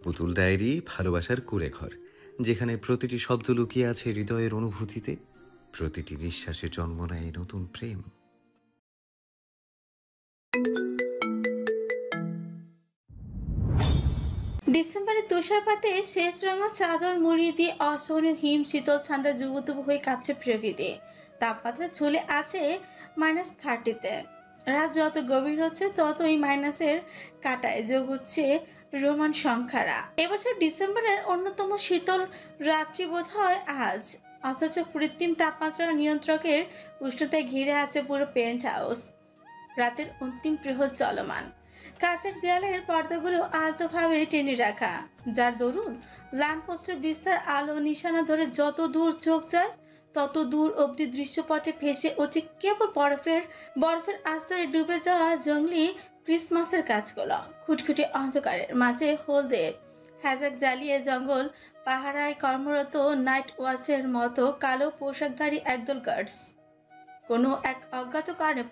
পুতুল ডায়েরি ভালোবাসার কুঁড়েঘর, যেখানে প্রতিটি শব্দ লুকিয়ে আছে হৃদয়ের অনুভূতিতে, প্রতিটি নিঃশ্বাসে জন্ম নেয় নতুন প্রেম। ডিসেম্বরে তুষারপাতে শেষ রঙা চাদর মুড়িয়ে দিয়ে অসহনীয় হিম শীতল ঠান্ডা যুবতুবু হয়ে কাঁপছে প্রকৃতি। তাপমাত্রা চলে আছে -30-তে। রাত যত গভীর হচ্ছে তত এই মাইনাসের কাটায় যোগ হচ্ছে রোমান সংখ্যারা। এবছর ডিসেম্বরের অন্যতম শীতল রাত্রি বোধ হয় আজ, অথচ কৃত্রিম তাপমাত্রা নিয়ন্ত্রকের উষ্ণতায় ঘিরে আছে পুরো পেন্ট হাউস। রাতের অন্তিম প্রহর চলমান, কাঁচের দেয়ালের পর্দাগুলো আলতোভাবে টেনে রাখা, যার দরুন ল্যাম্পপোস্টের বিস্তার আলো নিশানা ধরে যত দূর চোখ যায় তত দূর অবধি দৃশ্যপটে ভেসে ওঠে কেবল বরফের আস্তরে ডুবে যাওয়া জঙ্গলি ক্রিসমাসের গাছগুলো। খুটখুটে অন্ধকারের মাঝে হলদে হ্যাজাক জ্বালিয়ে জঙ্গল পাহারায় কর্মরত নাইট ওয়াচের মতো কালো পোশাকধারী একদল গার্ডস। কোনো এক অজ্ঞাত কারণে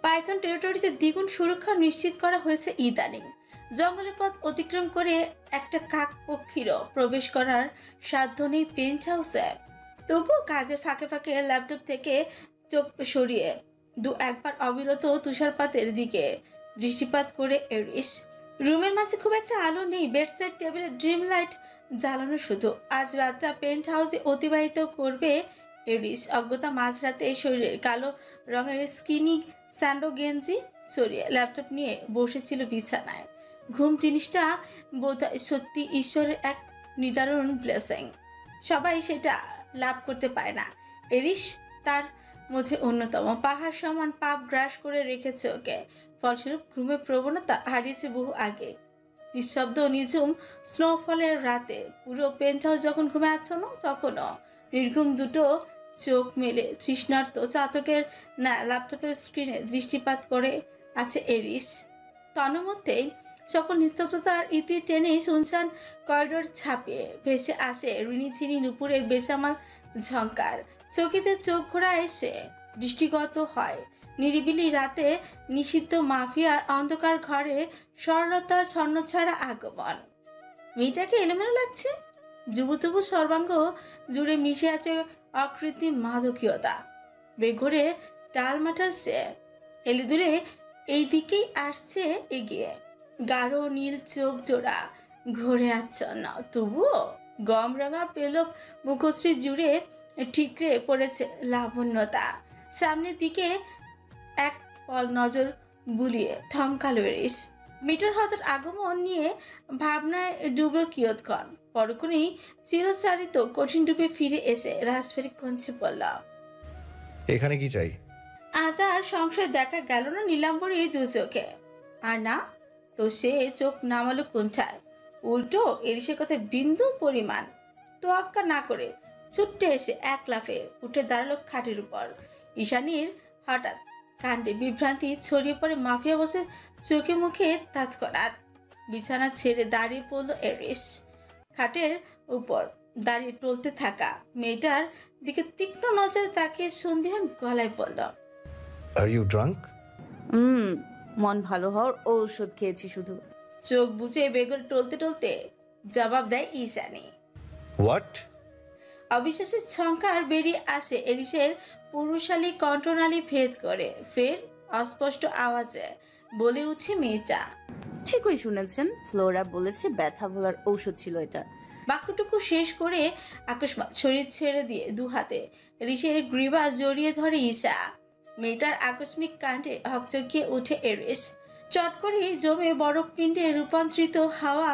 পাইথন টেরিটরিতে দ্বিগুণ সুরক্ষা নিশ্চিত করা হয়েছে ইদানিং। জঙ্গলের পথ অতিক্রম করে একটা কাক পক্ষীরও প্রবেশ করার সাধ্য নেই পেন্ট হাউসে। তবুও কাজের ফাঁকে ফাঁকে ল্যাপটপ থেকে চোখ সরিয়ে একবার অবিরত তুষারপাতের দিকে দৃষ্টিপাত করে এরিস। রুমের মাঝে খুব একটা আলো নেই, বেডসাইড টেবিলে ড্রিম লাইট জ্বালানো শুধু। আজ রাতটা পেন্ট হাউসে অতিবাহিত করবে এরিস। অজ্ঞতা মাঝরাতে শরীরের কালো রঙের স্কিনি স্যান্ডো গেঞ্জি ছড়িয়ে ল্যাপটপ নিয়ে বসেছিল বিছানায়। ঘুম জিনিসটা বোধহয় সত্যি ঈশ্বরের এক নিদারুণ ব্লেসিং। সবাই সেটা লাভ করতে পারে না, এরিস তার মধ্যে অন্যতম। পাহাড় সমান পাপ গ্রাস করে রেখেছে ওকে, ফলস্বরূপ ঘুমের প্রবণতা হারিয়েছে বহু আগে। নিঃশব্দ নিঝুম স্নোফলের রাতে পুরো পেন্ট হাউস যখন ঘুমে আচ্ছন্ন, তখনও নির্ঘুম দুটো চোখ মেলে তৃষ্ণার্ত চাতকের না ল্যাপটপের স্ক্রিনে দৃষ্টিপাত করে আছে এরিস। তন্মধ্যেই সকল নিস্তব্ধতার ইতি টেনে শুনশান করিডোর ছাপিয়ে ভেসে আসে ঋণিঝিনি নুপুরের বেসামাল ঝংকার। চকিতে চোখ ঘোরা এসে দৃষ্টিগত হয় নিরিবিলি রাতে নিষিদ্ধ মাফিয়ার অন্ধকার ঘরে সরলতার ছন্নছাড়া আগমন। মেয়েটাকে এলোমেলো লাগছে, যুবতবু সর্বাঙ্গ জুড়ে মিশে আছে অকৃত্রিম মাদকীয়তা। বেঘরে টালমাটাল সে এলিদুরে এই দিকেই আসছে এগিয়ে, গাঢ় নীল চোখ জোড়া ঘোরে আচ্ছন্ন, তবুও গম রাঙা পেলক মুখশ্রী জুড়ে ঠিকরে পড়েছে লাবণ্যতা। সামনের দিকে এক পল নজর বুলিয়ে থমকালো এরিস। মিটার হঠাৎ আগমন নিয়ে ভাবনায় ডুবল কিয়ৎক্ষণ, পরক্ষণেই চিরচারিত কঠিন রূপে ফিরে এসে রাসফেরি কঞ্চে পড়ল। এখানে কি চাই? আজ আর সংশয় দেখা গেল না নীলাম্বরীর দু চোখে। আর না তো সে চোখ নামালো কোণঠায়, উল্টো এরিসের কথা বিন্দু পরিমাণ তোয়াক্কা না করে ছুট্টে এসে এক লাফে উঠে দাঁড়ালো খাটের উপর। ঈশানীর হঠাৎ কাণ্ডে বিভ্রান্তি ছড়িয়ে পড়ে মাফিয়া বসে চোখে মুখে তৎক্ষণাৎ। বিছানা ছেড়ে দাঁড়িয়ে পড়ল এরিস। খাটের উপর দাঁড়িয়ে টলতে থাকা মেয়েটার দিকে তীক্ষ্ণ নজরে তাকিয়ে সন্দেহান গলায় বলল, আর ইউ ড্রাঙ্ক? মন ভালো হওয়ার ঔষধ খেয়েছি শুধু। চোখ বুঝে বেগর টলতে টলতে জবাব দেয় ঈশানী। হোয়াট? অবিশ্বাসের ঝংকার বেরিয়ে আসে এরিসের পুরুষালী কণ্ঠনালী ভেদ করে। ফের অস্পষ্ট আওয়াজে বলে উঠে মেয়েটা। ঠিকই শুনেছেন, ফ্লোরা বলেছে ব্যথা ভোলার ঔষধ ছিল এটা। বাক্যটুকু শেষ করে আকস্মাৎ শরীর ছেড়ে দিয়ে দু হাতে এরিসের গ্রীবা জড়িয়ে ধরে ঈশা। মেয়েটার আকস্মিক কাণ্ডে হকচকিয়ে উঠে এরিস। চট করে জমে বরফ পিণ্ডে রূপান্তরিত হাওয়া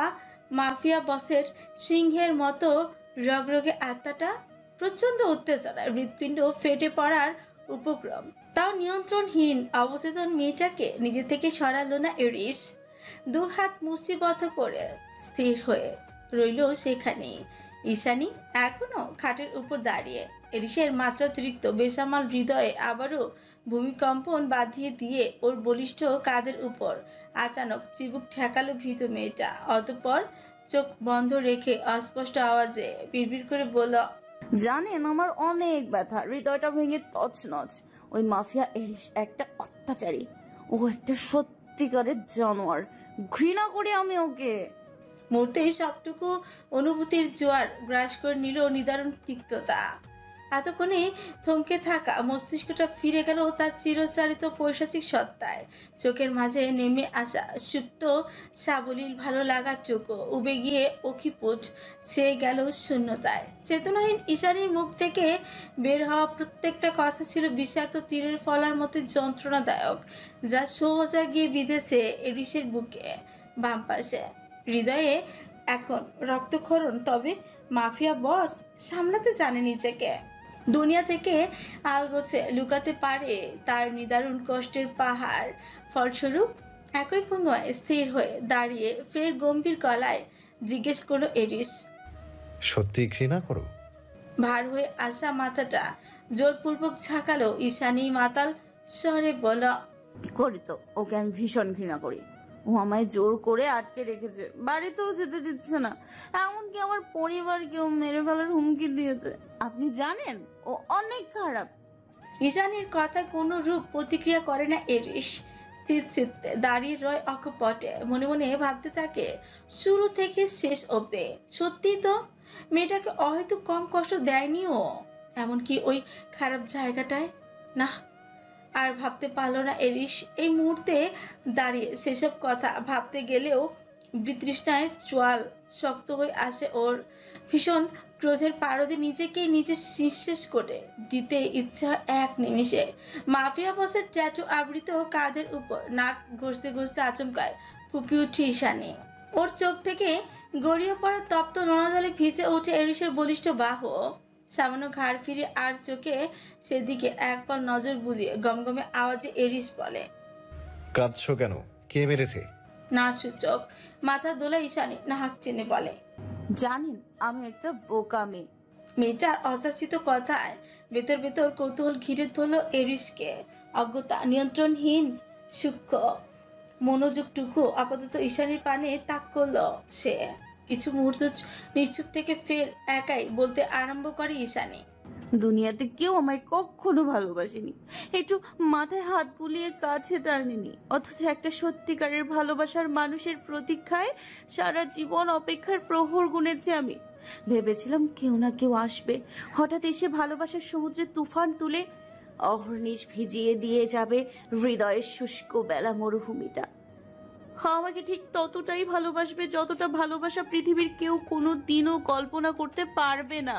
মাফিয়া বসের সিংহের মতো রগরগে আত্মাটা প্রচন্ড উত্তেজনায় হৃৎপিণ্ড ফেটে পড়ার উপক্রম। তাও নিয়ন্ত্রণহীন অবচেতন মেয়েটাকে নিজে থেকে সরালো না এরিস। দু হাত মুষ্টিবদ্ধ করে স্থির হয়ে রইল সেখানেই। ঈশানী এখনো খাটের উপর দাঁড়িয়ে। এরিসের মাত্রাতিরিক্ত বেসামাল হৃদয়ে আবারও ভূমিকম্পন বাঁধিয়ে দিয়ে ওর বলিষ্ঠ কাঁধের উপর আচানক চিবুক ঠেকালো ভীত মেয়েটা। অতঃপর চোখ বন্ধ রেখে অস্পষ্ট আওয়াজে বিড়বিড় করে বলল, জানেন আমার অনেক ব্যথা, হৃদয়টা ভেঙে তছনছ। ওই মাফিয়া এরিস একটা অত্যাচারী, ও একটা সত্যিকারের জানোয়ার, ঘৃণা করি আমি ওকে। মুহূর্তেই সবটুকু অনুভূতির জোয়ার গ্রাস করে নিল নিদারুণ তিক্ততা। এতক্ষণে থমকে থাকা মস্তিষ্কটা ফিরে গেল তার চিরচারিত পৈশাচিক সত্তায়। চোখের মাঝে নেমে আসা সুপ্ত সাবলীল ভালো লাগার চোখও উবে গিয়ে অখিপুট ছেয়ে গেল শূন্যতায়। চেতনাহীন ঈশানীর মুখ থেকে বের হওয়া প্রত্যেকটা কথা ছিল বিষাক্ত তীরের ফলার মতো যন্ত্রণাদায়ক, যা সোজা গিয়ে বিঁধেছে এরিসের বুকে বাম পাশে। হৃদয়ে এখন রক্তক্ষরণ, তবে মাফিয়া বস সামলাতে জানে নিজেকে। দুনিয়া থেকে আলগোছে লুকাতে পারে তার নিদারুণ কষ্টের পাহাড়। ফলস্বরূপ একই ভঙ্গিমায় স্থির হয়ে দাঁড়িয়ে ফের গম্ভীর গলায় জিজ্ঞেস করলো এরিস। সত্যি ঘৃণা করো? ভার হয়ে আসা মাথাটা জোরপূর্বক ঝাঁকালো ঈশানী মাতাল স্বরে বলল, করি তো। ওকে আমি ভীষণ ঘৃণা করি। ও আমায় জোর করে আটকে রেখেছে, বাড়িতেও যেতে দিচ্ছে না, এমনকি আমার পরিবারকেও মেরে ফেলার হুমকি দিয়েছে। আপনি জানেন ও অনেক খারাপ। ঈশানীর কথা কোনো রূপ প্রতিক্রিয়া করে না এরিস। স্থির চিত্তে দাঁড়িয়ে রয় অকপটে, মনে মনে ভাবতে থাকে শুরু থেকে শেষ অবধি সত্যি তো মেয়েটাকে অহেতু কম কষ্ট দেয়নি ও, এমনকি ওই খারাপ জায়গাটায় না। আর ভাবতে পারল না এরিস। এই মুহূর্তে দাঁড়িয়ে সেসব কথা ভাবতে গেলেও বিতৃষ্ণায় চোয়াল শক্ত হয়ে আসে ওর। ভীষণ ক্রোধের পারদে নিজেকে নিজে নিঃশেষ করে দিতে ইচ্ছা এক নিমিষে। মাফিয়া বসের ট্যাটু আবৃত কাঁধের উপর নাক ঘষতে ঘষতে আচমকায় ফুপি উঠে ঈশানী। ওর চোখ থেকে গড়িয়ে পড়া তপ্ত নোনা জলে ভিজে ওঠে এরিসের বলিষ্ঠ বাহু। সামান্য ঘাড় ফিরে আর চোখে সেদিকে একবার নজর বুলিয়ে গমগমে আওয়াজে এরিস বলে, কাঁদছো কেন? কে মেরেছে? না সূচক মাথা দোলা ঈশানী নাহাক টেনে বলে, জানেন আমি একটা বোকা মেয়ে। মেয়েটার অযাচিত কথায় ভেতর ভেতর কৌতূহল ঘিরে ধরল এরিসকে। অজ্ঞতা নিয়ন্ত্রণহীন সূক্ষ্ম মনোযোগটুকু আপাতত ঈশানীর পানে তাক করল সে। কিছু মুহূর্ত নিশ্চুপ থেকে ফের একাই বলতে আরম্ভ করে ঈশানী, দুনিয়াতে কেউ আমায় কখনো ভালোবাসেনি, একটু মাথায় হাত বুলিয়ে কাছে টানেনি, অথচ একটা সত্যিকারের ভালোবাসার মানুষের প্রতীক্ষায় সারা জীবন অপেক্ষার প্রহর গুনেছি আমি। ভেবেছিলাম কেউ না কেউ আসবে, হঠাৎ এসে ভালোবাসার সমুদ্রে তুফান তুলে অহর্নিশ ভিজিয়ে দিয়ে যাবে হৃদয়ের শুষ্ক বেলা মরুভূমিটা। আমাকে ঠিক ততটাই ভালোবাসবে যতটা ভালোবাসা পৃথিবীর কেউ কোনো দিনও কল্পনা করতে পারবে না।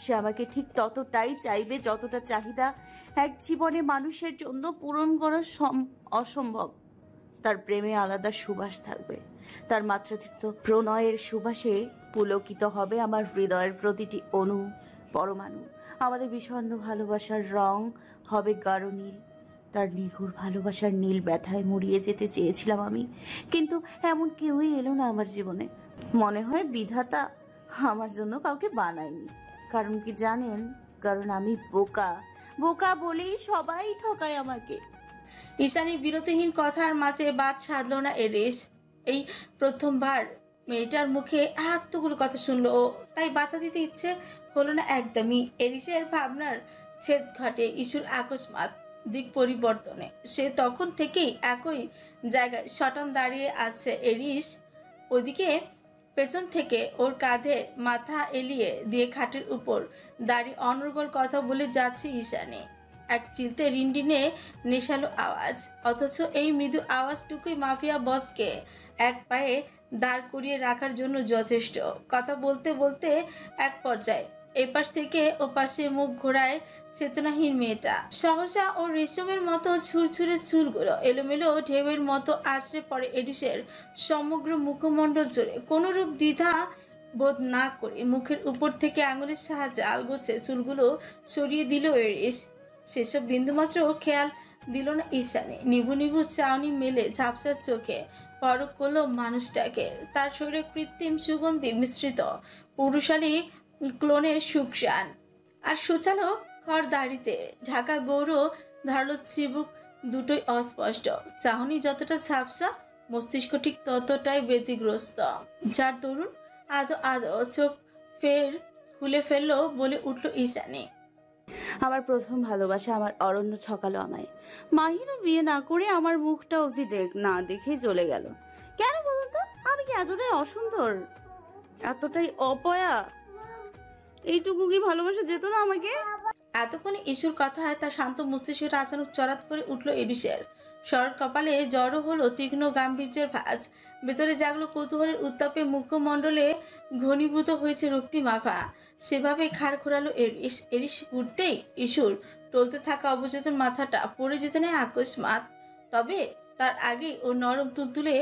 সে আমাকে ঠিক ততটাই চাইবে যতটা চাহিদা এক জীবনে মানুষের জন্য পূরণ করা অসম্ভব। তার প্রেমে আলাদা সুবাস থাকবে, তার মাত্রাতিরিক্ত প্রণয়ের সুবাসে পুলকিত হবে আমার হৃদয়ের প্রতিটি অণু পরমাণু। আমাদের বিষণ্ণ ভালোবাসার রং হবে গাঢ় নীল। তার নিঘুর ভালোবাসার নীল ব্যথায় মুড়িয়ে যেতে চেয়েছিলাম আমি, কিন্তু এমন কেউই এলো না আমার জীবনে। মনে হয় বিধাতা আমার জন্য কাউকে বানায়নি। কারণ কি জানেন? কারণ আমি বোকা। বোকা বলেই সবাই ঠকায় আমাকে। ঈশানীর বিরতিহীন কথার মাঝে বাদ সাধল না এরিস। এই প্রথমবার মেয়েটার মুখে এতগুলো কথা শুনলো ও, তাই বাধা দিতে ইচ্ছে হলো না একদমই। এরিসের ভাবনার ছেদ ঘটে ইস্যুর আকস্মাৎ দিক পরিবর্তনে। সে তখন থেকেই একই জায়গায় শটান দাঁড়িয়ে আছে। এরিস ওদিকে পেছন থেকে ওর কাঁধে মাথা এলিয়ে দিয়ে খাটের উপর দাঁড়িয়ে অনর্গল কথা বলে যাচ্ছে ঈশানী। এক চিলতে রিনডিনে নেশালো আওয়াজ, অথচ এই মৃদু আওয়াজটুকুই মাফিয়া বসকে এক পায়ে দাঁড় করিয়ে রাখার জন্য যথেষ্ট। কথা বলতে বলতে এক পর্যায়ে এপাশ থেকে ওপাশে মুখ ঘোরায় চেতনাহীন মেয়েটা। সহসা ও রেশমের মতো ছুরছুরে চুলগুলো এলোমেলো ঢেউয়ের মতো আছড়ে পড়ে এরিসের সমগ্র মুখমণ্ডল জুড়ে। কোনোরূপ দ্বিধা বোধ না করে মুখের উপর থেকে আঙুলের সাহায্যে আলগোছে চুলগুলো সরিয়ে দিল এরিস। সেসব বিন্দুমাত্র খেয়াল দিল না ঈশানী। নিভু নিভু চাউনি মেলে ঝাপসা চোখে পরখ করলো মানুষটাকে। তার শরীরে কৃত্রিম সুগন্ধি মিশ্রিত পুরুষালী ক্লোনের সুকসান, আর সুচালো খড় দাড়িতে ঢাকা গৌর ধারালো চিবুক দুটোই অস্পষ্ট। চাহনি যতটা ঝাপসা, মস্তিষ্ক ঠিক ততটাই ব্যতিগ্রস্ত, যার দরুন আদো আদো চোখ ফের খুলে ফেললো বলে উঠল ঈশানী, আমার প্রথম ভালোবাসা আমার অরণ্য ছকালো আমায়। মাহিরও বিয়ে না করে আমার মুখটা অবধি না দেখে চলে গেল। কেন বলুন তো? আমি কি এতটাই অসুন্দর, এতটাই অপয়া? এইটুকু কি ভালোবাসা যেত না আমাকে? এতক্ষণে ইস্যুর কথায় তার শান্ত মস্তিষ্কটা আচানক চড়াত করে উঠল এরিসের। শরৎ কপালে জড়ো হলো তীক্ষ্ণ গাম্ভীর্যের ভাঁজ। ভেতরে জাগলো কৌতূহলের উত্তাপে মুখমণ্ডলে ঘনীভূত হয়েছে রক্তিমাখা। সেভাবে খাড় ঘোরালো এরিস উঠতেই ইস্যুর টলতে থাকা অবচেতন মাথাটা পড়ে যেতে নেয় আকস্মাৎ। তবে তার আগেই ও নরম তুলতুলে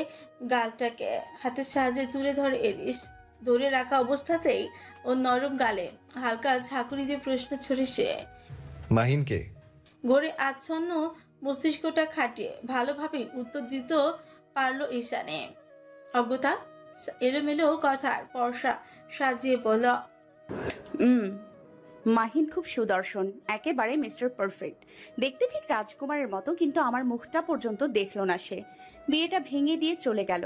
গালটাকে হাতের সাহায্যে তুলে ধরে এরিস। ধরে রাখা অবস্থাতেই ও নরম গালে হালকা ঝাঁকুনি দিয়ে প্রশ্ন ছড়ে সে। মাহিনকে? গড়ে আচ্ছন্ন মস্তিষ্কটা খাটিয়ে ভালোভাবেই উত্তর দিতে পারলো ঈশানে। অজ্ঞতা এলোমেলো কথার পর্ষা সাজিয়ে বলল, মাহিন খুব সুদর্শন, একেবারে মিস্টার পারফেক্ট। দেখতে ঠিক রাজকুমারের মতো, কিন্তু আমার মুখটা পর্যন্ত দেখলো না সে। বিয়েটা ভেঙে দিয়ে চলে গেল।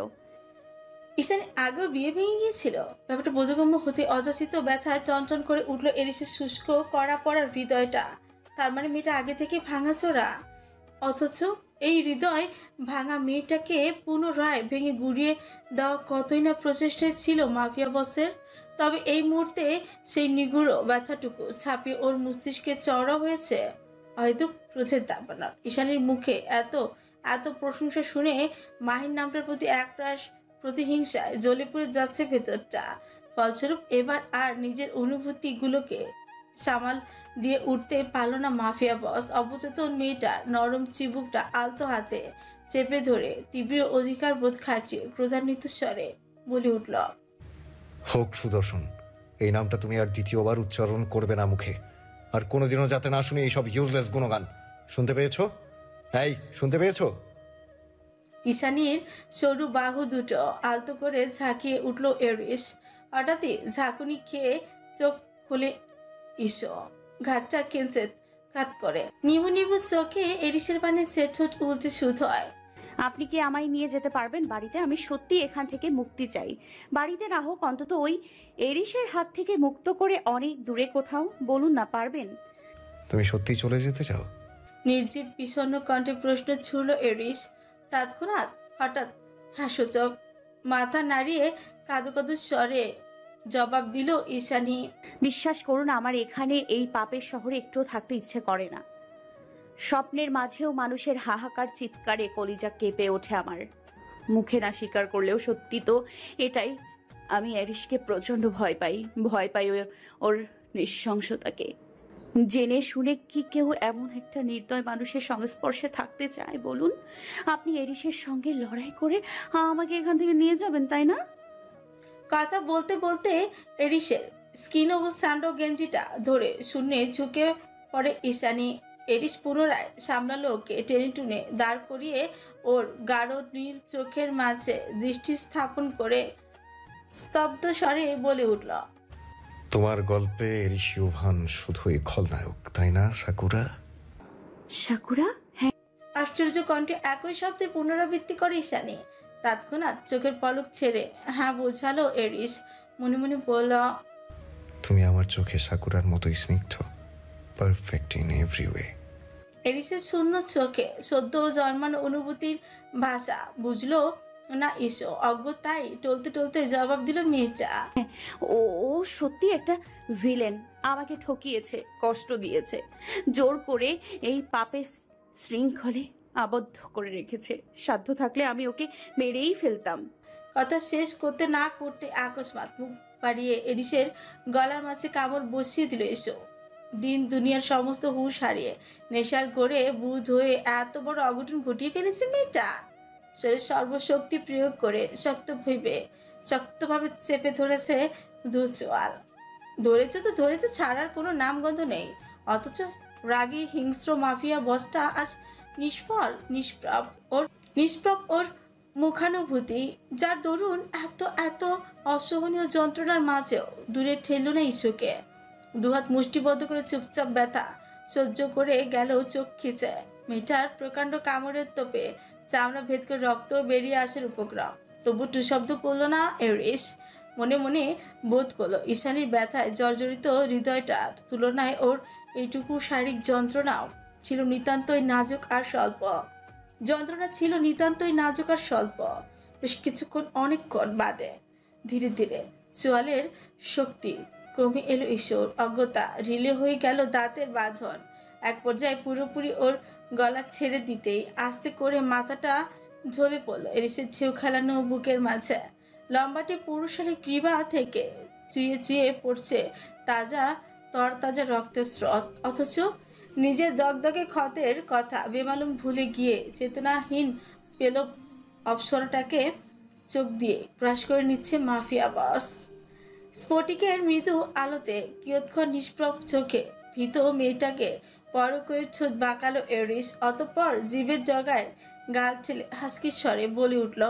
ঈশানে আগেও বিয়ে ভেঙে গিয়েছিল। ব্যাপারটা বোধগম্য হতে অযাচিত ব্যথায় চঞ্চন করে উঠল এরিসের শুষ্ক কড়া পড়ার হৃদয়টা। তার মানে মেয়েটা আগে থেকে ভাঙাচোরা, অথচ এই হৃদয় ভাঙা মেয়েটাকে পুনরায় ভেঙে গুড়িয়ে দেওয়া কতই না প্রচেষ্টায় ছিল মাফিয়া বসের। তবে এই মুহূর্তে সেই নিগুড় ব্যথাটুকু ছাপিয়ে ওর মস্তিষ্কে চওড়া হয়েছে হয়তো ক্রোধের দাবানল। ঈশানীর মুখে এত এত প্রশংসা শুনে মাহির নামটার প্রতি একরাশ প্রতিহিংসায় জ্বলে পড়ে যাচ্ছে ভেতরটা। ফলস্বরূপ এবার আর নিজের অনুভূতিগুলোকে সামাল দিয়ে উঠতে পারল না মাফিয়া বস। অবচেতন মেয়েটার নরম চিবুকটা আলতো হাতে চেপে ধরে তীব্র অধিকার বোধ খাচ্ছে ক্রোধান্বিত স্বরে বলে উঠল, হোক সুদর্শন, এই নামটা তুমি আর দ্বিতীয়বার উচ্চারণ করবে না মুখে। আর কোনোদিনও যাতে না শুনি এইসব ইউজলেস গুণগান। শুনতে পেয়েছো? এই, শুনতে পেয়েছো? ঈশানীর সরু বাহু দুটো আলতো করে ঝাঁকিয়ে উঠল এরিস। হঠাৎই ঝাঁকুনি খেয়ে চোখ খুলে ইসো ঘাটটা কেঁচে কাত করে। নিবু নিবু চোখে এরিসের পানে ঠোঁট উল্টে সুদ হয়। আপনি কি আমায় নিয়ে যেতে পারবেন বাড়িতে? আমি সত্যি এখান থেকে মুক্তি চাই। বাড়িতে না হোক, অন্তত ওই এরিসের হাত থেকে মুক্ত করে অনেক দূরে কোথাও। বলুন না, পারবেন? তুমি সত্যি চলে যেতে চাও? নির্জীব বিষণ্ণ কণ্ঠে প্রশ্ন ছুড়ল এরিস। তৎক্ষণাৎ হঠাৎ হাসোচক মাথা নাড়িয়ে কাঁদো কাঁদো স্বরে জবাব দিল ঈশানী। বিশ্বাস করুন, আমার এখানে এই পাপের শহরে একটুও থাকতে ইচ্ছে করে না। স্বপ্নের মাঝেও মানুষের হাহাকার চিৎকারে কলিজা কেঁপে ওঠে আমার। মুখে না স্বীকার করলেও সত্যি তো এটাই। আমি এরিসকে প্রচন্ড ভয় পাই। ভয় পাই ওর নৃশংসতাকে। জেনে শুনে কি কেউ এমন একটা নির্দয় মানুষের সংস্পর্শে থাকতে চায় বলুন? আপনি এরিসের সঙ্গে লড়াই করে আমাকে এখান থেকে নিয়ে যাবেন, তাই না? কথা বলতে বলতে এরিসের স্কিন ও স্যান্ডো গেঞ্জিটা ধরে শূন্যে ঝুঁকে পড়ে ঈশানী। এরিস পুনরায় সামলালো ওকে, টেনে টুনে দাঁড় করিয়ে ওর গাঢ় নীল চোখের মাঝে দৃষ্টি স্থাপন করে স্তব্ধ স্বরে বলে উঠল, তোমার গল্পে এরিস ইউভান শুধুই খলনায়ক, তাই না সাকুরা? সাকুরা? হ্যাঁ। আশ্চর্য কণ্ঠে একই শব্দে পুনরাবৃত্তি করে ঈশানী। তৎক্ষণাৎ চোখের পলক ছেড়ে হ্যাঁ বোঝালো এরিস। মনে মনে বলল, তুমি আমার চোখে সাকুরার মতোই স্নিগ্ধ, পারফেক্ট ইন এভরি ওয়ে। এরিসের শূন্য চোখে সদ্য জন্মানো অনুভূতির ভাষা বুঝলো না ইসো। অজ্ঞতাই টলতে টলতে জবাব দিল মেয়েটা, ও ও সত্যি একটা ভিলেন। আমাকে ঠকিয়েছে, কষ্ট দিয়েছে, জোর করে এই পাপের শৃঙ্খলে আবদ্ধ করে রেখেছে। সাধ্য থাকলে আমি ওকে মেরেই ফেলতাম। কথা শেষ করতে না করতে আকস্মাৎ মুখ বাড়িয়ে এরিসের গলার মাঝে কামড় বসিয়ে দিল এসো। দিন দুনিয়ার সমস্ত হুঁশ হারিয়ে নেশার ঘোরে বুধ হয়ে এত বড় অঘটন ঘটিয়ে ফেলেছে মেয়েটা। শরীর সর্বশক্তি প্রয়োগ করে শক্তভাবে চেপে ধরেছে দুচোয়াল। ধরেছে তো ধরেছে, ছাড়ার কোনো নামগন্ধ নেই। অথচ রাগী হিংস্র মাফিয়া বসটা আজ নিষ্প্রভ ওর মুখানুভূতি, যার দরুন এত এত অসহনীয় যন্ত্রণার মাঝেও দূরে ঠেলল না ইস্যুকে। দুহাত মুষ্টিবদ্ধ করে চুপচাপ ব্যথা সহ্য করে গেল চোখ খিচে। মেয়েটার প্রকাণ্ড কামড়ের তোপে চামড়া ভেদ করে রক্ত বেরিয়ে আসার উপক্রম। তবু টু শব্দ করলো না এরিস। মনে মনে বোধ করলো ঈশানীর ব্যথায় জর্জরিত হৃদয়টার তুলনায় ওর এইটুকু শারীরিক যন্ত্রণাও ছিল নিতান্তই নাজুক আর স্বল্প। বেশ কিছুক্ষণ, অনেকক্ষণ বাদে ধীরে ধীরে চোয়ালের শক্তি কমে এলো ঈশ্বর। অজ্ঞতা রিলে হয়ে গেল দাঁতের বাঁধন। এক পর্যায়ে পুরোপুরি ওর গলা ছেড়ে দিতেই আস্তে করে মাথাটা ঝরে পড়লো এরিসের ঢেউ খেলানো বুকের মাঝে। লম্বাটে পুরুষের গ্রীবা থেকে চুয়ে চুয়ে পড়ছে তাজা তরতাজা রক্তের স্রোত, অথচ নিজের দগদগে ক্ষতের কথা বেমালুম ভুলে গিয়ে চেতনাহীন পেল অপসরাটাকে চোখ দিয়ে ক্রাশ করে নিচ্ছে মাফিয়া বস। স্ফটিকের মৃদু আলোতে কিয়ৎক্ষণ নিষ্প্রভ চোখে ভীত মেয়েটাকে পরকের ছোট বাঁকালো এরিস, অতঃপর জীবের জগায় গাল ঠেলে হাসকির স্বরে বলে উঠল,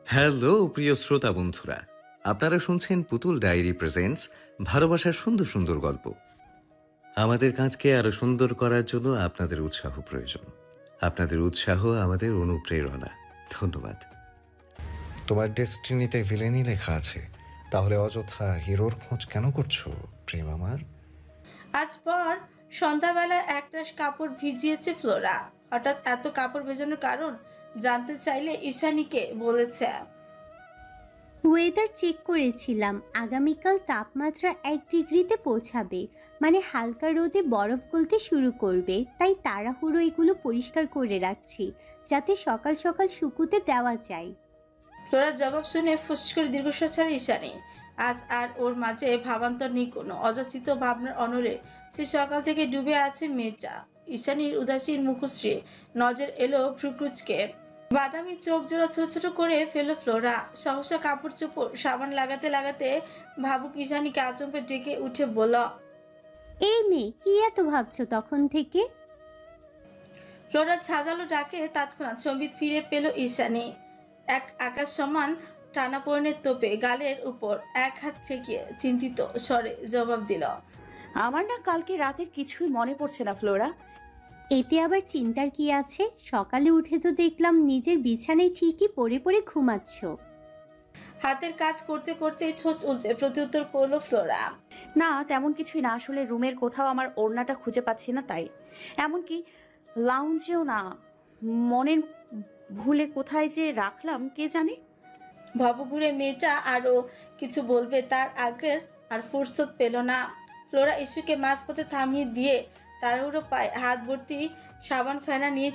হ্যালো প্রিয় শ্রোতা বন্ধুরা, আপনারা শুনছেন পুতুল ডায়েরি প্রেজেন্টস ভালোবাসার সুন্দর সুন্দর গল্প। আমাদের কাজকে আরো সুন্দর করার জন্য আপনাদের উৎসাহ প্রয়োজন। আপনাদের উৎসাহ আমাদের অনুপ্রেরণা। ধন্যবাদ। তোমার ডেস্টিনিতে ভিলেনই লেখা আছে, তাহলে অযথা হিরোর খোঁজ কেন করছো প্রেম আমার? আজ পর সন্ধ্যাবেলায় একরাশ কাপড় ভিজিয়েছে ফ্লোরা। হঠাৎ এত কাপড় ভেজানোর কারণ জানতে চাইলে ঈশানীকে বলেছে, ওয়েদার চেক করেছিলাম, আগামীকাল তাপমাত্রা 1 ডিগ্রিতে পৌঁছাবে, মানে হালকা রোদে বরফ গলতে শুরু করবে, তাই তাড়াহুড়ো এগুলো পরিষ্কার করে রাখছি যাতে সকাল সকাল শুকুতে দেওয়া যায়। ফ্লোরার জবাব শুনে ফুস করে দীর্ঘশ্বাস ছাড়ে ঈশানী। আজ আর ওর মাঝে ভাবান্তর নেই কোনো। অযাচিত ভাবনার অনলে সে সকাল থেকে ডুবে আছে মেয়েটা। ঈশানীর উদাসীন মুখশ্রী নজর এলো ভ্রুকুচকে। বাদামি চোখ জোড়া ছোট ছোট করে ফেলো ফ্লোরা। সহসা কাপড় চোপড় সাবান লাগাতে লাগাতে ভাবুক ঈশানীকে আচমকে ডেকে উঠে বলল, এই মেয়ে, কি এত ভাবছো তখন থেকে? ফ্লোরার ছাজালো ডাকে তৎক্ষণাৎ সম্বিত ফিরে পেল ঈশানী। এক আকাশ সমান টানাপোড়েনের তোপে গালের উপর এক হাত ঠেকিয়ে চিন্তিত স্বরে জবাব দিল, আমার না কালকে রাতের কিছুই মনে পড়ছে না ফ্লোরা। এতে আবার চিন্তার কি আছে? সকালে উঠে তো দেখলাম নিজের বিছানায় ঠিকই পড়ে পড়ে ঘুমাচ্ছ। হাতের কাজ করতে করতে ঠোঁট উল্টে প্রত্যুত্তর করলো ফ্লোরা। না, তেমন কিছুই না, আসলে রুমের কোথাও আমার ওড়নাটা খুঁজে পাচ্ছি না, তাই। এমনকি লাউঞ্জেও না, মনের ভুলে কোথায় যে রাখলাম কে জানে। ভবঘুরে মেয়েটা আরো কিছু বলবে তার আগের আর ফুরসত পেল না। ফ্লোরা ইস্যুকে মাঝপথে থামিয়ে দিয়ে তাড়াহুড়ো পায় হাত ভর্তি সাবান ফেনা নিয়ে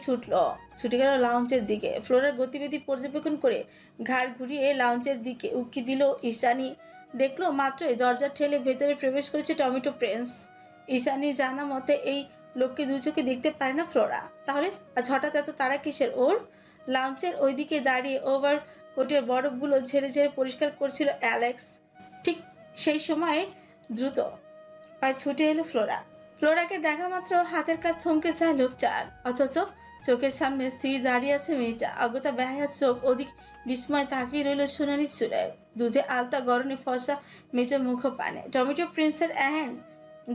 ছুটে গেল লাউঞ্জের দিকে। ফ্লোরার গতিবিধি পর্যবেক্ষণ করে ঘাড় ঘুরিয়ে লাউঞ্জের দিকে উকি দিল ঈশানী। দেখলো মাত্রই দরজা ঠেলে ভেতরে প্রবেশ করেছে টমেটো প্রিন্স। ঈশানী জানা মতে এই লোককে দু চোখে দেখতে পারে না ফ্লোরা। তাহলে আজ হঠাৎ এত তাড়া কিসের ওর? লাউঞ্জের ওইদিকে দাঁড়িয়ে ওভার কোটের বরফগুলো ঝেড়ে ঝেড়ে পরিষ্কার করছিল অ্যালেক্স। ঠিক সেই সময় দ্রুত পায়ে ছুটে এলো ফ্লোরা। ফ্লোরাকে দেখা মাত্র হাতের কাজ থমকে যায় লোকটার, অথচ চোখের সামনে স্থির দাঁড়িয়ে আছে মেয়েটা। অগতা বেহায়া চোখ অধিক বিস্ময় তাকিয়ে রইল সোনালি চুলের দুধে আলতা গরনে ফসা মেয়েটার মুখ পানে। টমেটো প্রিন্সের এহেন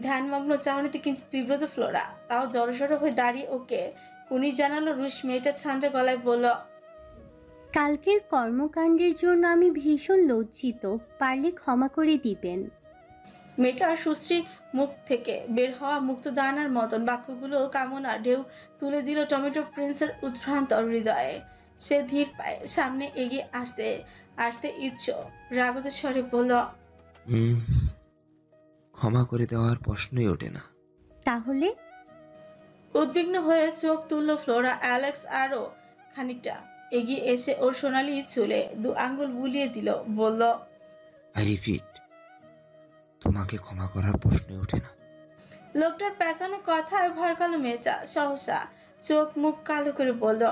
ধ্যানমগ্ন চাহনিতে কিঞ্চিত বিব্রত ফ্লোরা। তাও জড়সড় হয়ে দাঁড়িয়ে ওকে কুনি জানালো রুশ। মেয়েটা ছান্ডা গলায় বলল, কালকের কর্মকাণ্ডের জন্য আমি ভীষণ লজ্জিত, পারলে ক্ষমা করে দিবেন। মেয়েটার সুশ্রী মুখ থেকে বের হওয়া মুক্তদানার মতন বাক্যগুলো কামনার ঢেউ তুলে দিল টমেটো প্রিন্সের উদ্ভ্রান্ত হৃদয়ে। সে ধীর পায়ে সামনে এগিয়ে আসতে আসতে ইচ্ছ রাগত স্বরে বলল, ক্ষমা করে দেওয়ার প্রশ্নই ওঠে না। তাহলে? উদ্বিগ্ন হয়ে চোখ তুলল ফ্লোরা। অ্যালেক্স আরো খানিকটা এগিয়ে এসে ওর সোনালি চুলে 2 আঙ্গুল বুলিয়ে দিল, বলল, আই রিপিট, তোমাকে ক্ষমা করার প্রশ্নই ওঠে না। লোকটার পেঁচানো কথায় ভরকালো মেয়েটা সহসা চোখ মুখ কালো করে বলল,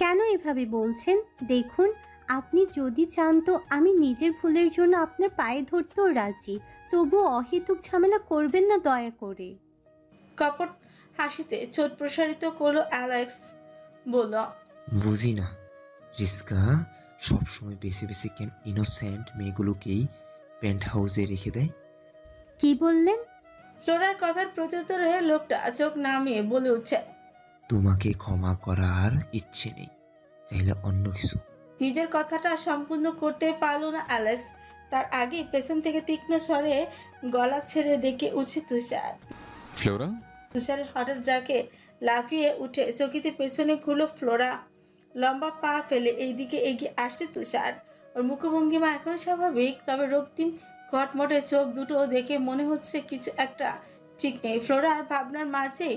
কেন এভাবে বলছেন? দেখুন, আপনি যদি চান তো আমি নিজের ভুলের জন্য আপনার পায়ে ধরতেও রাজি, তবুও অহেতুক ঝামেলা করবেন না দয়া করে। কপট হাসিতে ঠোঁট প্রসারিত করলো অ্যালেক্স, বলল, বুঝি না রিস্কা সবসময় বেছে বেছে কেন ইনোসেন্ট মেয়েগুলোকেই পেন্ট হাউসে রেখে দেয়। কি বললেন? ফ্লোরার কথার প্রত্যুত্তরে লোকটা চোখ নামিয়ে বলে উঠছে, তোমাকে ক্ষমা করার ইচ্ছে নেই, চাইলে অন্য কিছু। নিজের কথাটা সম্পূর্ণ করতে পারল না অ্যালেক্স। তার আগে পেছন থেকে তীক্ষ্ণ স্বরে গলা ছেড়ে ডেকে উঠছে তুষার। ফ্লোরা? তুষারের হঠাৎ যাকে লাফিয়ে উঠে চকিতে পেছনে ঘুরল ফ্লোরা। লম্বা পা ফেলে এইদিকে এগিয়ে আসছে তুষার। ওর মুখভঙ্গিমা এখনো স্বাভাবিক, তবে রক্তিম ঘটমটে চোখ দুটো দেখে মনে হচ্ছে কিছু একটা ঠিক নেই। ফ্লোরার ভাবনার মাঝে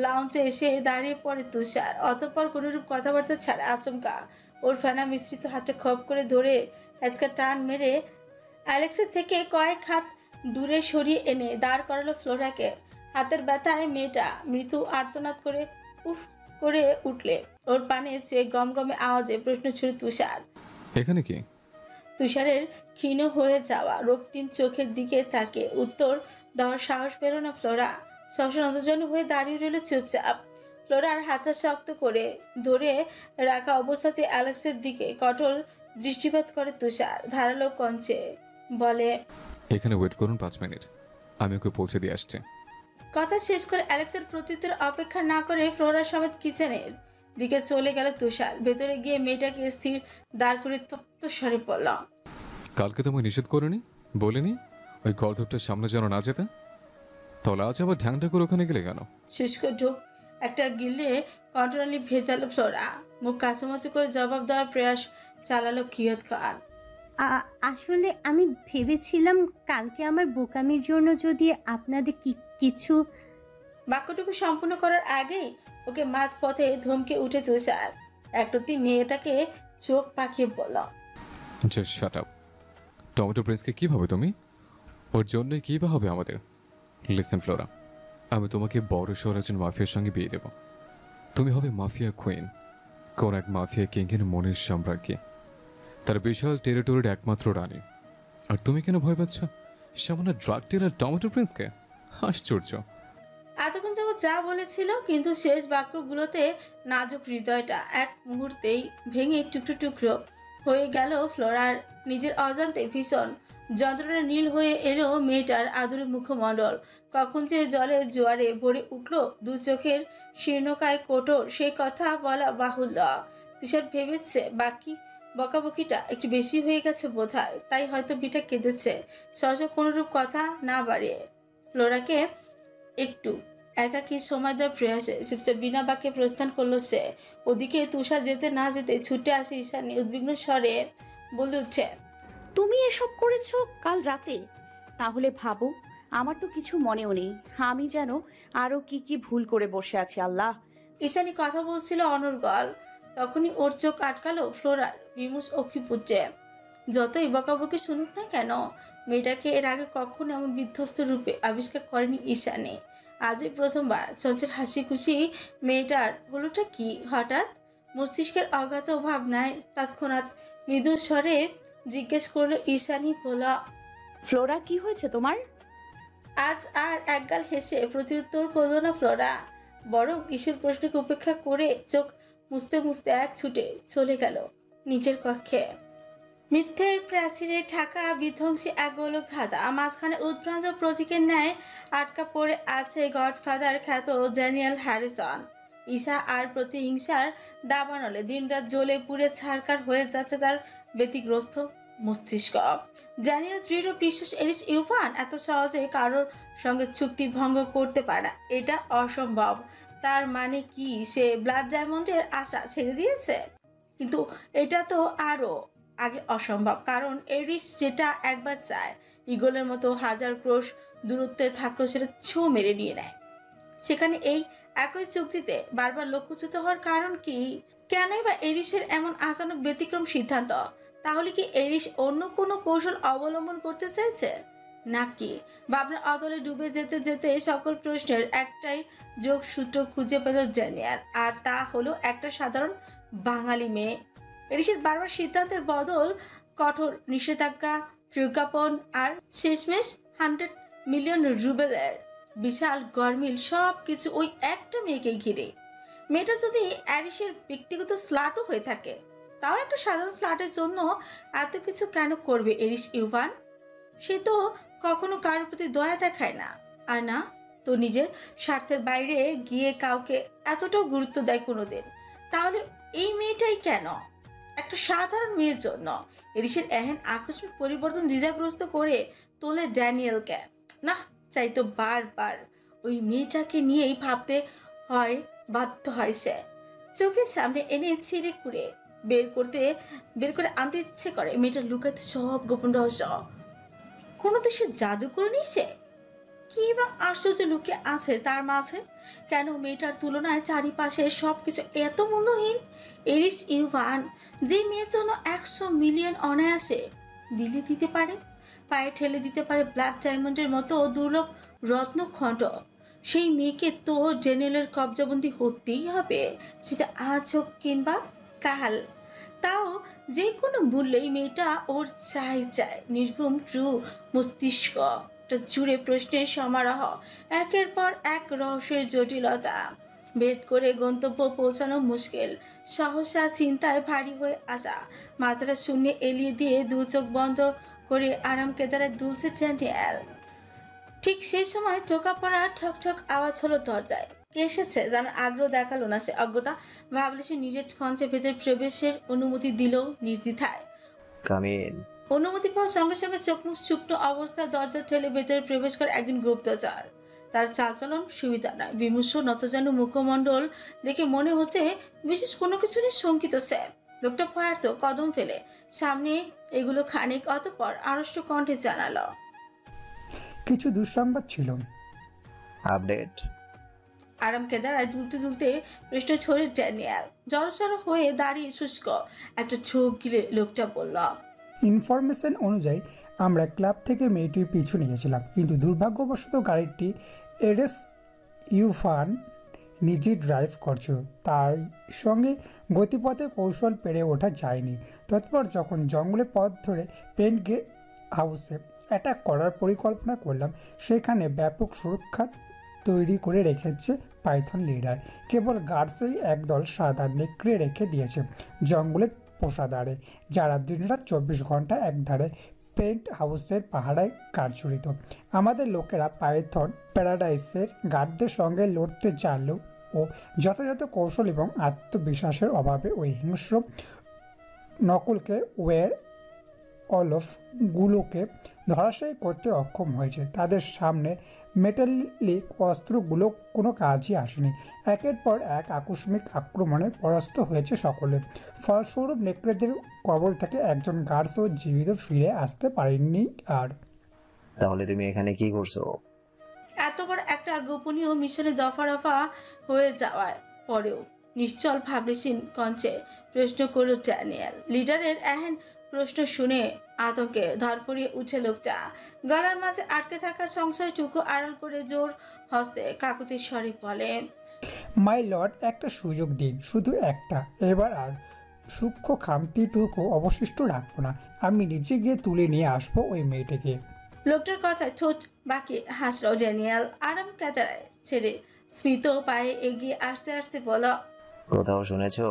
লাউঞ্জে এসে দাঁড়িয়ে পড়ে তুষার। অতঃপর কোনোরূপ কথাবার্তা ছাড়া আচমকা ওর ফেনা মিশ্রিত হাতে খপ করে ধরে হ্যাচকা টান মেরে অ্যালেক্সের থেকে কয়েক হাত দূরে সরিয়ে এনে দাঁড় করালো ফ্লোরাকে। হাতের ব্যথায় মেয়েটা মৃত্যু আর্তনাদ করে উফ করে উঠলে ওর পানে চেয়ে গমগমে আওয়াজে প্রশ্ন ছুড়ে তুষার। এখানে কি? তুষারের ক্ষীণ হয়ে যাওয়া রক্তিম চোখের দিকে তাকে উত্তর দেওয়ার সাহস পেল না ফ্লোরা। শ্মশানতজন হয়ে দাঁড়িয়ে রইল চুপচাপ। ফ্লোরার হাতটা শক্ত করে ধরে রাখা অবস্থাতে অ্যালেক্সের দিকে কঠোর দৃষ্টিপাত করে তুষার। ধারালো কঞ্চে বলে, এখানে ওয়েট করুন 5 মিনিট, আমি ওকে পৌঁছে দিয়ে আসছি। কথা শেষ করে অ্যালেক্সের প্রত্যুত্তর অপেক্ষা না করে ফ্লোরা সমেত কিচেনের দিকে চলে গেল তুষার। ভেতরে গিয়ে মেয়েটাকে স্থির দাঁড় করে তপ্ত স্বরে পড়ল, কালকে তোমায় নিষেধ করিনি, বলিনি ওই গর্ধবটার সামনে যেন না যেতে? তাহলে আজ আবার ঢ্যাংটা করে ওখানে গেলে কেন? শুষ্ক ঢোক একটা গিলে কন্ট্রোলি ভেজালো ফ্লোরা। মুখ কাছামাছি করে জবাব দেওয়ার প্রয়াস চালালো কিয়ত খান। আসলে আমি ভেবেছিলাম কালকে আমার বোকামির জন্য যদি আপনাদের কিছু। বাক্যটুকু সম্পূর্ণ করার আগেই ওকে মাঝপথে ধমকে উঠে তুষার। একটুতি মেয়েটাকে চোখ পাকিয়ে বলল, জাস্ট শাট আপ। টমেটো প্রিন্সকে কী ভাবে তুমি? ওর জন্যই কী বা হবে আমাদের? লিসেন ফ্লোরা, আমি তোমাকে বড় শহর একজন মাফিয়ার সঙ্গে বিয়ে দেব। তুমি হবে মাফিয়া কুইন, কোন এক মাফিয়া কিংয়ের মনের সাম্রাজ্ঞী, তার বিশাল টেরিটরির একমাত্র রানী। আর তুমি কেন ভয় পাচ্ছ সামান্য ড্রাগ ডিলার টমেটো প্রিন্সকে? আশ্চর্য। এতক্ষণ যাবত যা বলেছিল, কিন্তু শেষ বাক্যগুলোতে নাজুক হৃদয়টা এক মুহূর্তেই ভেঙে টুকরো টুকরো হয়ে গেল ফ্লোরার। নিজের অজান্তে ভীষণ যন্ত্রণা নীল হয়ে এলো মেয়েটার আদুরে মুখমণ্ডল। কখন যে জলের জোয়ারে ভরে উঠল দু চোখের শীর্ণকায় কোটর, সে কথা বলা বাহুল্য। তুষার ভেবেছে বাকি বকাবকিটা একটু বেশি হয়ে গেছে বোধহয়, তাই হয়তো বিটা কেঁদেছে। সহজে কোনোরূপ কথা না বাড়িয়ে ফ্লোরাকে একটু একাকী সময় দেওয়ার প্রয়াসে চুপচাপ বিনা বাক্যে প্রস্থান করলো সে। ওদিকে তুষার যেতে না যেতে ছুটে আসে ঈশানী। উদ্বিগ্ন স্বরে বলে উঠছে, তুমি এসব করেছো কাল রাতে? তাহলে ভাবো, আমার তো কিছু মনেও নেই। আমি যেন আরো কি কি ভুল করে বসে আছি। আল্লাহ। ঈশানী কথা বলছিল অনর্গল, তখনই ওর চোখ আটকালো ফ্লোরার বিমুষ অক্ষিপুটে। যতই বকাবকি শুনুক না কেন, মেয়েটাকে এর আগে কখনো এমন বিধ্বস্ত রূপে আবিষ্কার করেনি ঈশানী। আজই প্রথমবার চঞ্চল হাসি খুশি মেয়েটার হলোটা কি হঠাৎ? মস্তিষ্কের অজ্ঞাত ভাবনায় তৎক্ষণাৎ মৃদু স্বরে জিজ্ঞেস করলো ঈশানী। বলা, ফ্লোরা, কি হয়েছে তোমার? আজ আর একগাল হেসে প্রত্যুত্তর করলো না ফ্লোরা, বরং ঈশের প্রশ্নকে উপেক্ষা করে চোখ মুছতে মুছতে এক ছুটে চলে গেল নিজের কক্ষে। মিথ্যের প্রাচীরে ঢাকা বিধ্বংসী এক গোলক ধাঁধা, মাঝখানে উৎপ্রান্ত প্রতীকের ন্যায় আটকা পড়ে আছে গডফাদার খ্যাত ড্যানিয়েল হ্যারিসন। ঈশা আর প্রতিহিংসার দাবানলে দিনরাত জ্বলে পুড়ে ছারকার হয়ে যাচ্ছে তার ব্যতিগ্রস্ত মস্তিষ্ক। ড্যানিয়েল দৃঢ় বিশ্বাস এলিস ইউভান এত সহজে কারোর সঙ্গে চুক্তি ভঙ্গ করতে পারে না, এটা অসম্ভব। তার মানে কি সে ব্লাড ডায়মন্ডের আশা ছেড়ে দিয়েছে? কিন্তু এটা তো আরো আগে অসম্ভব, কারণ এরিস যেটা একবার চায়, ইগলের মতো হাজার ক্রোশ দূরত্বে থাকলেও সেটা ছো মেরে নিয়ে নেয়। সেখানে এই একই চুক্তিতে বারবার লক্ষ্যচ্যুত হওয়ার কারণ কি? কেনই বা এরিসের এমন আচানক ব্যতিক্রম সিদ্ধান্ত? তাহলে কি এরিস অন্য কোনো কৌশল অবলম্বন করতে চাইছে নাকি? ভাবনার অতলে ডুবে যেতে যেতে সকল প্রশ্নের একটাই যোগসূত্র খুঁজে পেল ড্যানিয়েল, আর তা হলো একটা সাধারণ বাঙালি মেয়ে। এরিসের বারবার সিদ্ধান্তের বদল, কঠোর নিষেধাজ্ঞা, প্রজ্ঞাপন আর শেষমেশ 100 মিলিয়ন রুবেলের বিশাল গরমিল, সব কিছু ওই একটা মেয়েকেই ঘিরে। মেয়েটা যদি অ্যারিসের ব্যক্তিগত স্লাটও হয়ে থাকে, তাও একটা সাধারণ স্লাটের জন্য এত কিছু কেন করবে এরিস ইউভান? সে তো কখনো কারোর প্রতি দয়া দেখায় না, আর না তো নিজের স্বার্থের বাইরে গিয়ে কাউকে এতটাও গুরুত্ব দেয় কোনোদিন। তাহলে এই মেয়েটাই কেন? একটা সাধারণ মেয়ের জন্য এরিসের এহেন আকস্মিক পরিবর্তন দ্বিধাগ্রস্ত করে তোলে ড্যানিয়েলকে। না, চাই তো বারবার ওই মেয়েটাকে নিয়েই ভাবতে হয়, বাধ্য হয় সে। চোখের সামনে এনে ছিঁড়ে কুড়ে বের করে আনতে ইচ্ছে করে মেয়েটা লুকাতে সব গোপন রহস্য। কোনো দেশের জাদু করে নিছে, কি বা আশ্চর্য লুকিয়ে আছে তার মাঝে? কেন মেয়েটার তুলনায় চারিপাশে সবকিছু এত মূল্যহীন? এরিস ইউভান, যে মেয়ের জন্য 100 মিলিয়ন অনায়াসে বিলিয়ে দিতে পারে, পায়ে ঠেলে দিতে পারে ব্ল্যাক ডায়মন্ডের মতো দুর্লভ রত্নখণ্ড, সেই মেয়েকে তো ড্যানিয়েলের কবজাবন্দি হতেই হবে, সেটা আজ হোক কিংবা কাল। তাও যে কোনো মূল্যেই মেয়েটা ওর চাই। নির্ঘুম ট্রু মস্তিষ্ক জুড়ে প্রশ্নের সমারোহ, একের পর এক রহস্যের জটিলতা, ভেদ করে গন্তব্য পৌঁছানো মুশকিল। সহসা চিন্তায় ভারী হয়ে আসা মাথাটা শূন্য এলিয়ে দিয়ে দু চোখ বন্ধ করে আরাম কেদারে দুলছে ড্যানিয়েল। ঠিক সেই সময় টোকা পড়া ঠক ঠক আওয়াজ হলো দরজায়। কে এসেছে জানার আগ্রহ দেখালো না সে, অজ্ঞতা ভাবলে সে নিজের কঞ্চে ভেতর প্রবেশের অনুমতি দিল নির্দ্বিধায়। কামিন। অনুমতি পাওয়ার সঙ্গে সঙ্গে চোখ মুখ শুকনো অবস্থায় দরজা ঠেলে ভেতরে প্রবেশ করে একজন গুপ্তচর। তার চালচলন সুবিধা নয়, বিমর্ষ নতজানু মুখমণ্ডল দেখে মনে হচ্ছে বিশেষ কোনো কিছু নিয়ে শঙ্কিত সে। লোকটা ভয়ার্থ কদম ফেলে সামনে এগুলো খানিক, অতঃপর আড়ষ্ট কণ্ঠে জানালো, কিছু দুঃসংবাদ ছিল। আপডেট। আরাম কেদারায় দুলতে দুলতে পৃষ্ঠ ছড়ে ড্যানিয়েল জড়সড় হয়ে দাঁড়িয়ে শুষ্ক একটা ঠোক গিলে লোকটা বলল, ইনফরমেশন অনুযায়ী আমরা ক্লাব থেকে মেয়েটির পিছু নিয়েছিলাম, কিন্তু দুর্ভাগ্যবশত গাড়িটি এরেস ইউফান নিজে ড্রাইভ করছিল, তার সঙ্গে গতিপথের কৌশল পেরে ওঠা যায়নি। তৎপর যখন জঙ্গলে পথ ধরে পেন্ট হাউসে অ্যাটাক করার পরিকল্পনা করলাম, সেখানে ব্যাপক সুরক্ষা তৈরি করে রেখেছে পাইথন লিডার। কেবল গার্ডসই একদল সাদা নেকড়ে রেখে দিয়েছে জঙ্গলে পোষাদারে, যারা দিনরাত 24 ঘন্টা একধারে পেন্ট হাউসের পাহাড়ায় কার্যরিত। আমাদের লোকেরা পাইথন প্যারাডাইসের গার্ডদের সঙ্গে লড়তে জানলেও ও যথাযথ কৌশল এবং আত্মবিশ্বাসের অভাবে ওই হিংস্র নকলকে অলফগুলোকে ধরাশায়ী করতে অক্ষম হয়েছে। তাদের সামনে মেটালিক অস্ত্রগুলো কোনো কাজই আসেনি। একের পর এক আকস্মিক আক্রমণে পরাস্ত হয়েছে সকলে। ফলস্বরূপ নেকড়েদের কবল থেকে একজন গার্ডসও জীবিত ফিরে আসতে পারেননি। আর তাহলে তুমি এখানে কি করছো? এত বড় একটা গোপনীয় মিশনে দফা রফা হয়ে যাওয়ার পরেও নিশ্চল ভাবলেসীন কঞ্চে প্রশ্ন করল ড্যানিয়েল। লিডারের এহেন প্রশ্ন শুনে আতঙ্কে ধরপড়িয়ে উঠে লোকটা, গলার মাঝে আটকে থাকা সংশয়টুকু আড়াল করে জোর হস্তে কাকুতির স্বরে বলে, মাই লর্ড, একটা সুযোগ দিন, শুধু একটা। এবার আর সূক্ষ্ম খামতিটুকু অবশিষ্ট রাখবো না। আমি নিজে গিয়ে তুলে নিয়ে আসবো ওই মেয়েটাকে। লোকটার কথায় ঠোঁট বাঁকিয়ে হাসল ড্যানিয়েল। আরাম কাতারায় ছেড়ে স্মিত পায়ে এগিয়ে আসতে আসতে বল, কোথাও শুনেছো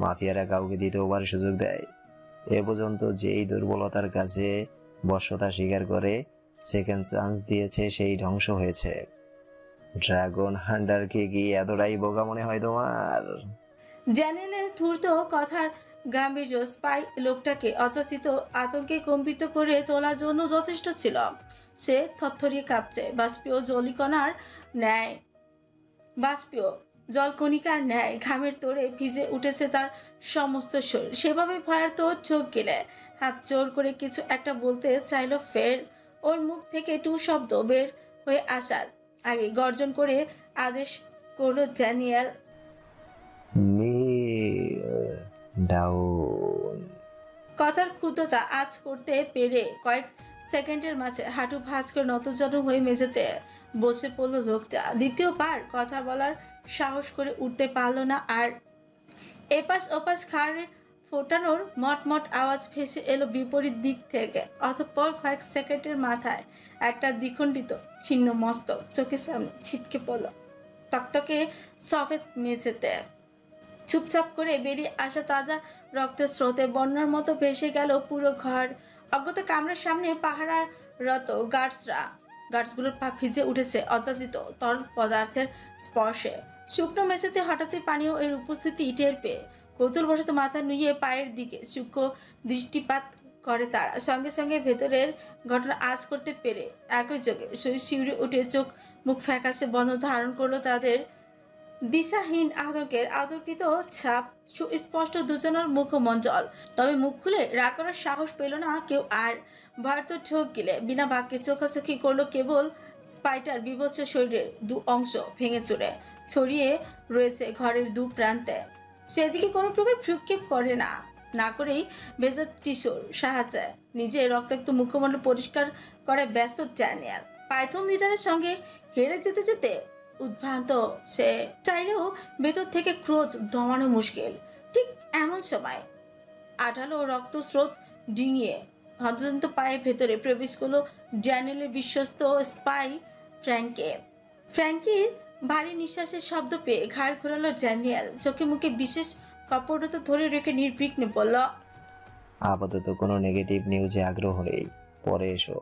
মাফিয়ারা কাউকে দ্বিতীয়বার সুযোগ দেয়? এ পর্যন্ত যেই দুর্বলতার কাছে বশ্যতা স্বীকার করে সেকেন্ড চান্স দিয়েছে সেই ধ্বংস হয়েছে। ড্রাগন হান্টারকে কি এতটাই বোকা মনে হয় তোমার? ড্যানিয়েলের ধূর্ত কথার গাম্ভীর্য স্পাই লোকটাকে অযাচিত আতঙ্কে কম্পিত করে তোলার জন্য যথেষ্ট ছিল। সে থরথরিয়ে কাঁপছে, বাষ্পীয় জলকণিকার ন্যায় ঘামের তোড়ে ভিজে উঠেছে তার সমস্ত শরীর। সেভাবে ভয়ার্ত ঠোক গেলে হাত জোর করে কিছু একটা বলতে চাইল, ফের ওর মুখ থেকে টু শব্দ বের হয়ে আসার আগে গর্জন করে আদেশ করলো ড্যানিয়েল, ডাউন। কথার ক্ষুদ্রতা আজ করতে পেরে কয়েক সেকেন্ডের মাঝে হাঁটু ভাঁজ করে নতজন হয়ে মেঝেতে বসে পড়ল লোকটা। দ্বিতীয়বার কথা বলার সাহস করে উঠতে পারল না আর। এপাশ ওপাশ খাড়ে ফোটানোর মটমট আওয়াজ ভেসে এলো বিপরীত দিক থেকে। অতঃপর কয়েক সেকেন্ডের মাথায় একটা দ্বিখণ্ডিত ছিন্ন মস্তক চোখের সামনে ছিটকে পড়ল তকতকে সফেদ মেঝেতে। চুপচাপ করে বেরিয়ে আসা তাজা রক্তের স্রোতে বন্যার মতো ভেসে গেল পুরো ঘর। অজ্ঞাত কামরার সামনে পাহারারত গার্ডসগুলোর পা ভিজে উঠেছে অযাচিত তরল পদার্থের স্পর্শে। শুকনো মেঝেতে হঠাৎই পানীয় এর উপস্থিতি টের পেয়ে কৌতূহলবশত মাথা নুইয়ে পায়ের দিকে সূক্ষ্ম দৃষ্টিপাত করে তারা। সঙ্গে সঙ্গে ভেতরের ঘটনা আজ করতে পেরে একই যোগে শিউরে উঠে চোখ মুখ ফ্যাকাশে বন্ধ ধারণ করলো তাদের। দিশাহীন আতঙ্কের আতর্কিত ছাপ সুস্পষ্ট দুজনের মুখমণ্ডল। তবে মুখ খুলে রাগ করার সাহস পেল না কেউ আর। ভারত ঠোক গিলে বিনা বাক্যে চোখাচোখি করলো কেবল স্পাইটার বিভৎস শরীরের দু অংশ ভেঙে চুরে ছড়িয়ে রয়েছে ঘরের দু প্রান্তে। সেদিকে কোনো প্রকার ভ্রুক্ষেপ করে না, না করেই ভেজা টিস্যুর সাহায্যে নিজের রক্তাক্ত মুখমণ্ডল পরিষ্কার করে ব্যস্ত ড্যানিয়েল। পাইথন লিডারের সঙ্গে হেরে যেতে যেতে উদ্ভ্রান্ত সে, চাইলেও ভেতর থেকে ক্রোধ দমানো মুশকিল। ঠিক এমন সময় আঠালো রক্তস্রোত ডিঙিয়ে হন্তদন্ত পায়ে ভেতরে প্রবেশ করলো ড্যানিয়েলের বিশ্বস্ত স্পাই ফ্র্যাঙ্কির ভারী নিঃশ্বাসের শব্দ পেয়ে ঘাড় ঘোরালো ড্যানিয়েল। চোখে মুখে বিশেষ কপটতা ধরে রেখে নির্বিঘ্নে বলল, আপাতত কোনো নেগেটিভ নিউজে আগ্রহ নেই, পরে এসো।